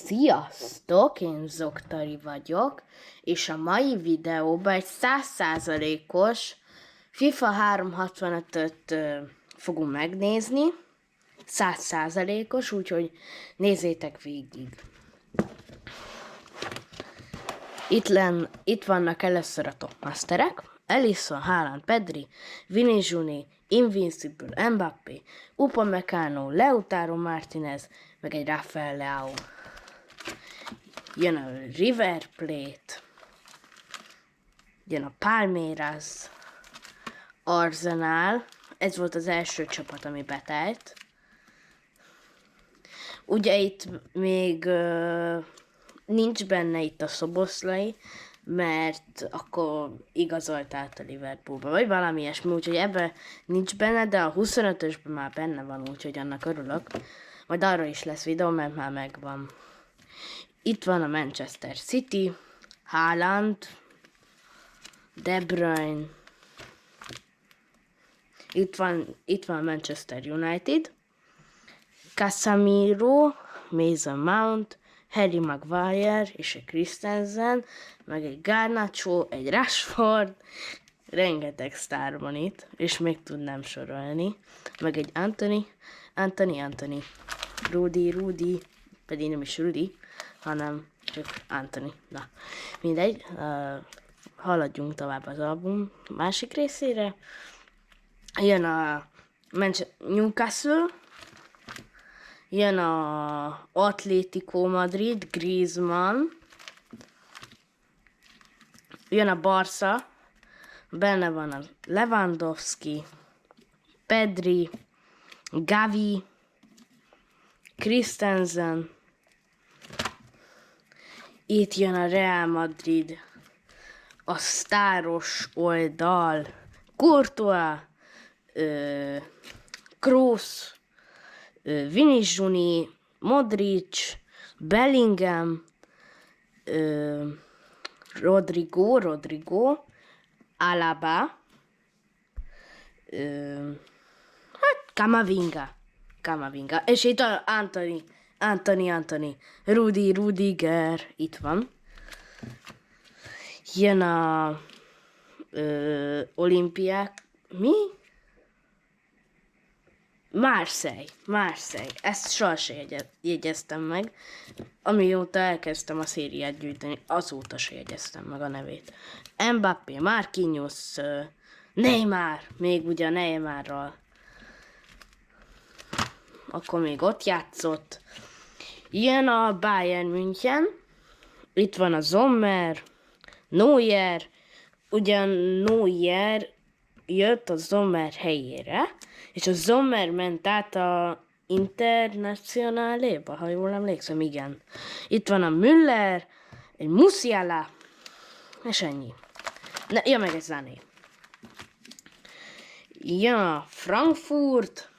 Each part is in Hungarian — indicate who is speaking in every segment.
Speaker 1: Sziasztok, én Zoktari vagyok, és a mai videóban egy 100%-os FIFA 365-öt fogunk megnézni. 100%-os, úgyhogy nézzétek végig. Itt vannak először a topmasterek: Alisson, Haaland, Pedri, Vini Junior, Invincible, Mbappé, Upamecano, Lautaro Martinez, meg egy Rafael Leao. Jön a River Plate, jön a Palmeiras, Arsenal, ez volt az első csapat, ami betelt. Ugye itt még nincs benne itt a Szoboszlai, mert akkor igazolt át a Liverpoolba, vagy valami ilyesmi, úgyhogy ebben nincs benne, de a 25-ösben már benne van, úgyhogy annak örülök. Majd arra is lesz videó, mert már megvan. Itt van a Manchester City, Haaland, De Bruyne. Itt van a Manchester United, Casemiro, Mason Mount, Harry Maguire és egy Christensen, meg egy Garnacho, egy Rashford, rengeteg sztár van itt, és még tudnám sorolni, meg egy Anthony, Rudy, pedig nem is Rudy, hanem csak Anthony. Na, mindegy, haladjunk tovább az album másik részére. Jön a Newcastle, jön a Atlético Madrid, Griezmann, jön a Barca, benne van a Lewandowski, Pedri, Gavi, Christensen, itt jön a Real Madrid, a sztáros oldal, Courtois, Kroos, Vini Junior, Modric, Bellingham, Rodrigo, Alaba, Camavinga, és itt a Anthony, Rudiger, itt van. Jön a Olimpiák, mi? Marseille, ezt sohasem jegyeztem meg. Amióta elkezdtem a szériát gyűjteni, azóta se jegyeztem meg a nevét. Mbappé, Marquinhos, Neymar, még ugye a Neymarral. Akkor még ott játszott. Jön a Bayern München, itt van a Sommer, Neuer, ugyan Neuer jött a Sommer helyére, és a Sommer ment át a Internacionáléba, ha jól emlékszem, igen. Itt van a Müller, egy Musiala, és ennyi. Ja, meg egy Sané. Jön a Frankfurt,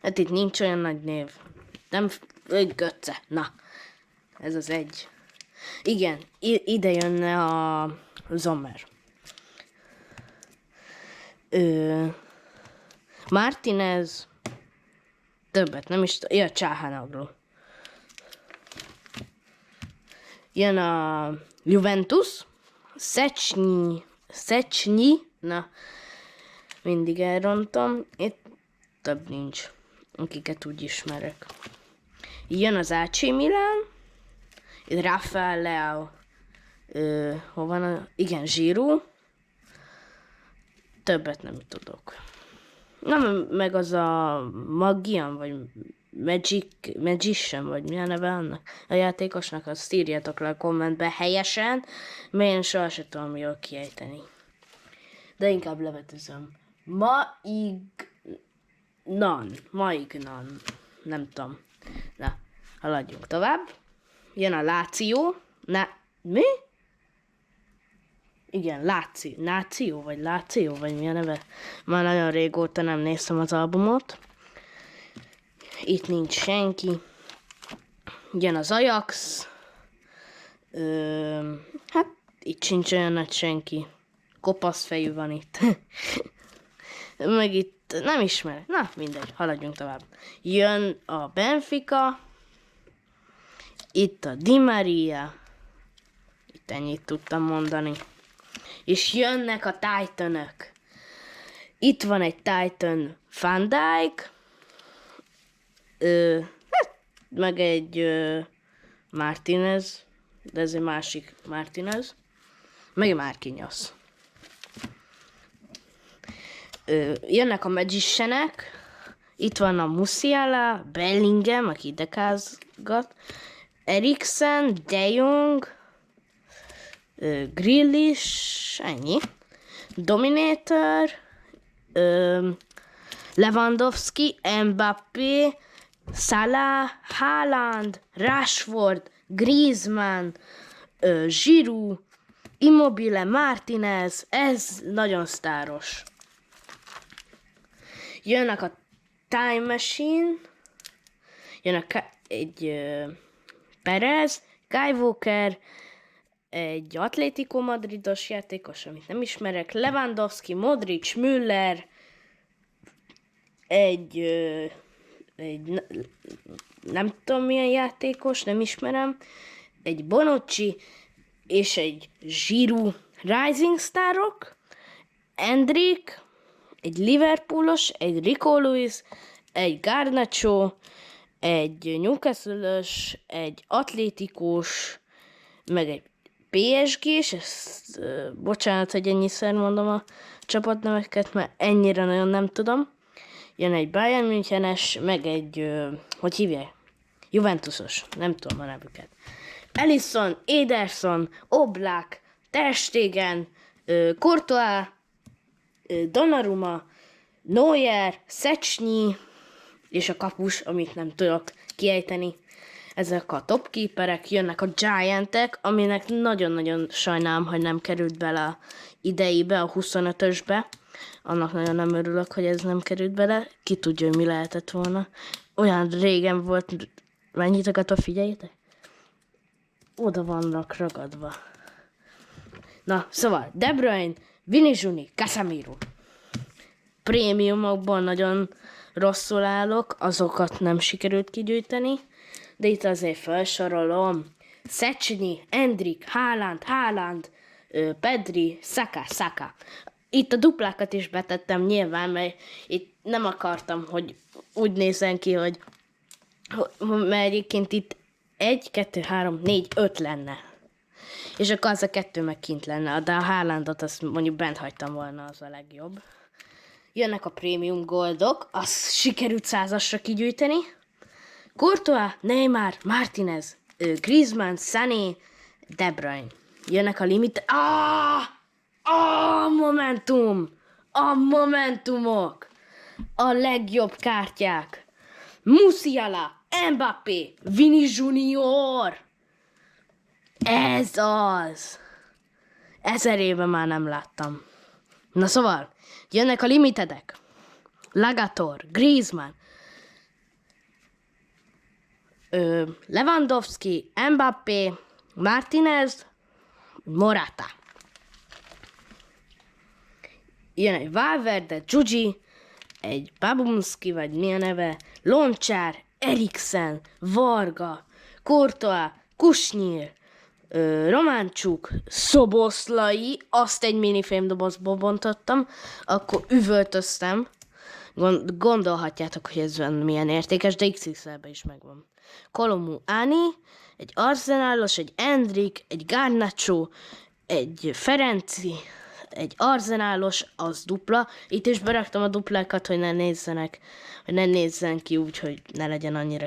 Speaker 1: hát itt nincs olyan nagy név. Nem, Götze, na, ez az egy. Igen, ide jönne a Sommer. Martinez, többet nem is tudom, Çalhanoğlu. Jön a Juventus, Szczęsny, na, mindig elrontom, itt több nincs, akiket úgy ismerek. Jön az AC Milan, itt Rafael Leao, hol van igen, Giroud, többet nem tudok. Na, meg az a Magian, vagy Magician, vagy mi a neve annak a játékosnak, azt írjátok le a kommentbe helyesen, mert én sohasem tudom jól kiejteni. De inkább levetőzöm. Maignan, nem tudom. Na, haladjunk tovább. Jön a Lazio, mi? Igen, Lazio, vagy mi a neve? Már nagyon régóta nem néztem az albumot. Itt nincs senki. Jön az Ajax. Hát, itt sincs olyan nagy senki. Kopasz fejű van itt. Meg itt nem ismerek. Na, mindegy, haladjunk tovább. Jön a Benfica. itt a Di Maria, itt ennyit tudtam mondani. És jönnek a Titanök. Itt van egy Titan Van Dijk, meg egy Martinez, de ez egy másik Martinez, meg egy Marquinhos. Jönnek a Magicianek, itt van a Musiala, Bellingham, aki dekázgat, Eriksen, De Jong, Grealish, ennyi, Dominator, Lewandowski, Mbappé, Salah, Haaland, Rashford, Griezmann, Giroud, Immobile, Martinez, ez nagyon sztáros. Jönnek a Time Machine, jönnek egy Perez, Kyle Walker, egy Atlético Madridos játékos, amit nem ismerek, Lewandowski, Modric, Müller, egy nem tudom milyen játékos, nem ismerem, egy Bonucci és egy Giroud Rising Starok, Endrick, egy Liverpoolos, egy Rico Lewis, egy Garnacho, egy Newcastle-ös, egy Atlétikós, meg egy PSG-s, ezt, bocsánat, hogy ennyiszer mondom a csapatneveket, mert ennyire nagyon nem tudom. Jön egy Bayern Münchenes, meg egy, hogy hívják? Juventusos, nem tudom a nevüket. Alisson, Ederson, Oblak, Ter Stegen, Courtois, Donnarumma, Neuer, Szczęsny, és a kapus, amit nem tudok kiejteni. Ezek a topkeeperek, jönnek a Giantek, aminek nagyon-nagyon sajnálom, hogy nem került bele a ideibe, a 25-ösbe. Annak nagyon nem örülök, hogy ez nem került bele. Ki tudja, hogy mi lehetett volna. Olyan régen volt, mennyiteket figyeljétek? Oda vannak ragadva. Na, szóval, De Bruyne, Vini Juni, Casemiro. Prémiumokban nagyon rosszul állok, azokat nem sikerült kigyűjteni, de itt azért felsorolom. Szczęsny, Endrick, Haaland, Pedri, Saka. Itt a duplákat is betettem nyilván, mert itt nem akartam, hogy úgy nézzen ki, hogy mert egyébként itt 1, 2, 3, 4, 5 lenne. És akkor az a 2 meg kint lenne, de a Haalandot azt mondjuk bent hagytam volna, az a legjobb. Jönnek a Premium Goldok, azt sikerült 100-asra kigyűjteni. Courtois, Neymar, Martinez, Griezmann, Sané, De Bruyne. Jönnek a limit... Momentum! A momentumok! A legjobb kártyák! Musiala, Mbappé, Vini Junior! Ez az! 1000 éve már nem láttam. Na szóval, jönnek a limitedek. Lagator, Griezmann, Lewandowski, Mbappé, Martinez, Morata. Jön egy Valverde, Gyugyi, egy Babunski, vagy mi a neve, Loncsár, Eriksen, Varga, Courtois, Kusnyir, Románcsuk, Szoboszlai, azt egy minifém dobozból bontottam, akkor üvöltöztem. Gondolhatjátok, hogy ez milyen értékes, de XXL-ben is megvan. Kolomu Ani, egy Arsenalos, egy Endrick, egy Garnacho, egy Ferenci, egy Arsenalos, az dupla. Itt is beraktam a duplákat, hogy ne nézzen ki úgy, hogy ne legyen annyira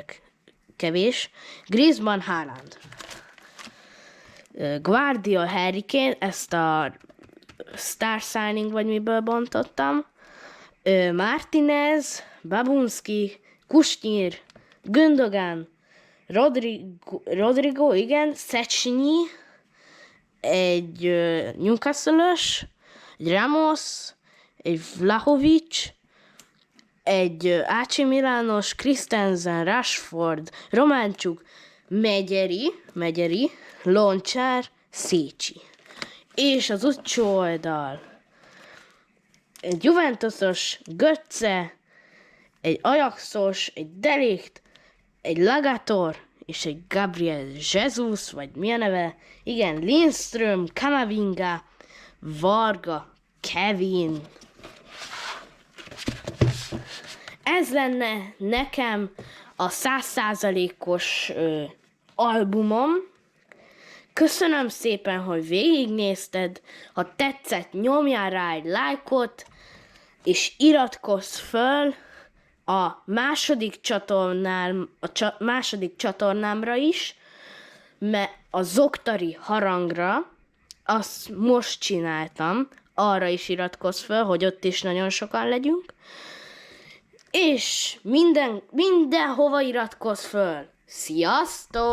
Speaker 1: kevés. Griezmann, Haaland. Guardiola, Harry Kane, ezt a Star Signing, vagy miből bontottam. Martinez, Babunski, Kusnyir, Gündogan, Rodrigo, igen, Szczęsny, egy Newcastle-ös, egy Ramos, egy Vlahovic, egy AC Milános, Christensen, Rashford, Románcsuk, Megyeri, Loncsár, Szécsi. És az utcsó oldal egy Juventusos, Götze, egy Ajaxos, egy De Ligt, egy Lagator, és egy Gabriel Jesus, vagy mi a neve? Igen, Lindström, Kamavinga, Varga, Kevin. Ez lenne nekem a 100%-os albumom. Köszönöm szépen, hogy végignézted. Ha tetszett, nyomjál rá egy lájkot, és iratkozz föl a második csatornámra is, mert a Zoktari harangra, azt most csináltam, arra is iratkozz föl, hogy ott is nagyon sokan legyünk. És mindenhova iratkozz föl. Sziasztok!